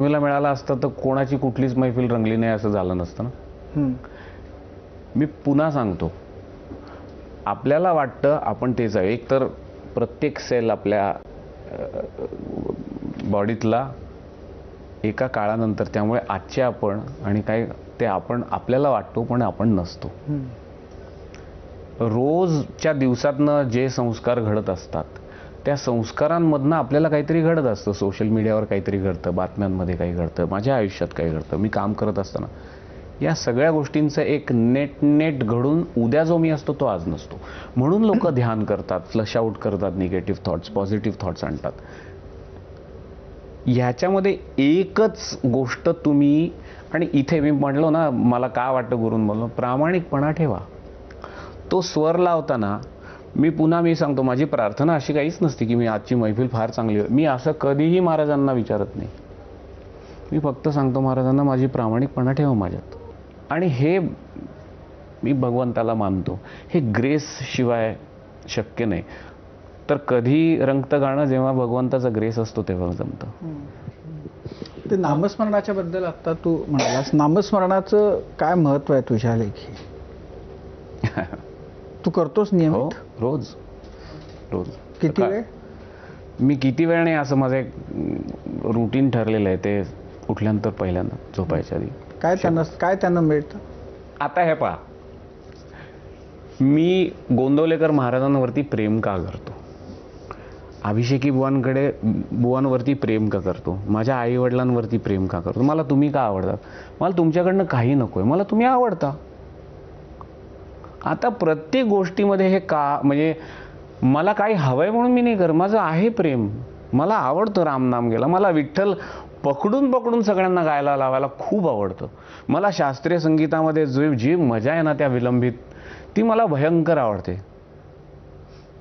मला मिळाला असता तर कोणाची कुठलीच मैफिल रंगली नाही असं झालं नसतं ना. मी पुन्हा सांगतो, आपल्याला वाटतं आपण तेच आहे. एक तर प्रत्येक सेल आपल्या बॉडीतला एका काळानंतर, त्यामुळे आजचे आपण आणि काय ते आपण आपल्याला वाटतो पण आपण नसतो. रोजच्या दिवसातनं जे संस्कार घडत असतात त्या संस्कारांमधनं आपल्याला काहीतरी घडत असतं. सोशल मीडियावर काहीतरी घडतं, बातम्यांमध्ये काही घडतं, माझ्या आयुष्यात काही घडतं, मी काम करत असताना या सगळ्या गोष्टींचं एक नेट घडून उद्या जो मी असतो तो आज नसतो. म्हणून लोक ध्यान करतात, फ्लश आउट करतात निगेटिव्ह थॉट्स, पॉझिटिव्ह थॉट्स आणतात. ह्याच्यामध्ये एकच गोष्ट तुम्ही, आणि इथे मी म्हटलो ना मला काय वाटतं गुरूंमधून, प्रामाणिकपणा ठेवा. तो स्वर लावताना मी सांगतो, माझी प्रार्थना अशी काहीच नसते की मी आजची मैफिल फार चांगली होईल. मी असं कधीही महाराजांना विचारत नाही. मी फक्त सांगतो महाराजांना माझी प्रामाणिकपणा ठेवा माझ्यात. आणि हे मी भगवंताला मानतो, हे ग्रेस शिवाय शक्य नाही. तर कधी रंगतं गाणं जेव्हा भगवंताचा ग्रेस असतो तेव्हा जमतं. ते नामस्मरणाच्या बद्दल आता तू म्हणालास, नामस्मरणाचं काय महत्व आहे तुझ्या लेखी? तू करतोस नियमित? हो, रोज रोज. किती वेळ? मी किती वेळ नाही, असं माझं एक रुटीन ठरलेलं आहे. ते उठल्यानंतर पहिल्यांदा झोपायच्या आधी. काय त्यांना मिळतं? आता हे पहा, मी गोंदवलेकर महाराजांवरती प्रेम का करतो, अभिषेकी बुवांवरती प्रेम का करतो, माझ्या आई वडिलांवरती प्रेम का करतो, मला तुम्ही का आवडतात, मला तुमच्याकडनं काही नकोय, मला तुम्ही आवडता. आता प्रत्येक गोष्टीमध्ये हे का, म्हणजे मला काही हवंय म्हणून मी नाही करत, माझं आहे प्रेम, मला आवडतं रामनाम गेला, मला विठ्ठल पकडून पकडून सगळ्यांना गायला लावायला खूप आवडतं. मला शास्त्रीय संगीतामध्ये जी मजा आहे ना त्या विलंबित, ती मला भयंकर आवडते.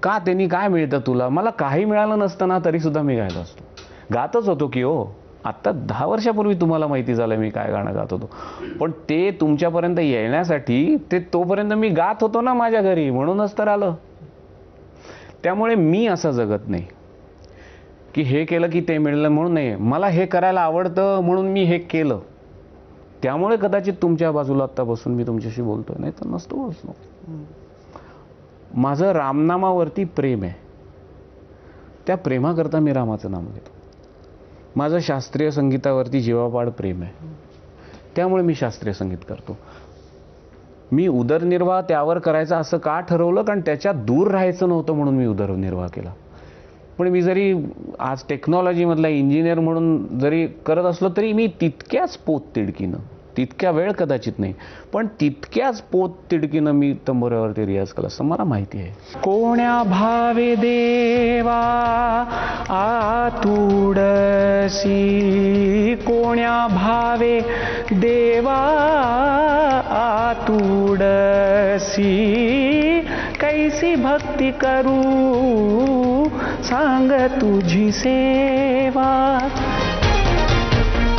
का, त्यांनी काय मिळतं तुला? मला काही मिळालं नसतं ना तरी सुद्धा मी गायला असतो, गातच होतो की हो. आत्ता 10 वर्षापूर्वी तुम्हाला माहिती झालं मी काय गाणं गात होतो, पण ते तुमच्यापर्यंत येण्यासाठी ते तोपर्यंत मी गात होतो ना माझ्या घरी, म्हणूनच तर आलं. त्यामुळे मी असं जगत नाही की हे केलं की ते मिळलं म्हणून. नाही, मला हे करायला आवडतं म्हणून मी हे केलं, त्यामुळे कदाचित तुमच्या बाजूला आत्ता बसून मी तुमच्याशी बोलतोय, नाही तर नसतो बसलो. माझं रामनामावरती प्रेम आहे, त्या प्रेमाकरता मी रामाचं नाम घेतो. माझं शास्त्रीय संगीतावरती जीवापाड प्रेम आहे, त्यामुळे मी शास्त्रीय संगीत करतो. मी उदरनिर्वाह त्यावर करायचा असं का ठरवलं, कारण त्याच्यात दूर राहायचं नव्हतं म्हणून मी उदरनिर्वाह केला. पण मी जरी आज टेक्नॉलॉजीमधला इंजिनियर म्हणून जरी करत असलो तरी मी तितक्याच पोततिडकीनं, तितक्या वेळ कदाचित नाही पण तितक्याच पोततिडकीनं मी तंबोऱ्यावरती रियाज केला असं मला माहिती आहे. कोण्या भावे देवा आतुडसी, कोण्या भावे देवा आतुडसी, कैसी भक्ती करू सांग तुझी सेवा.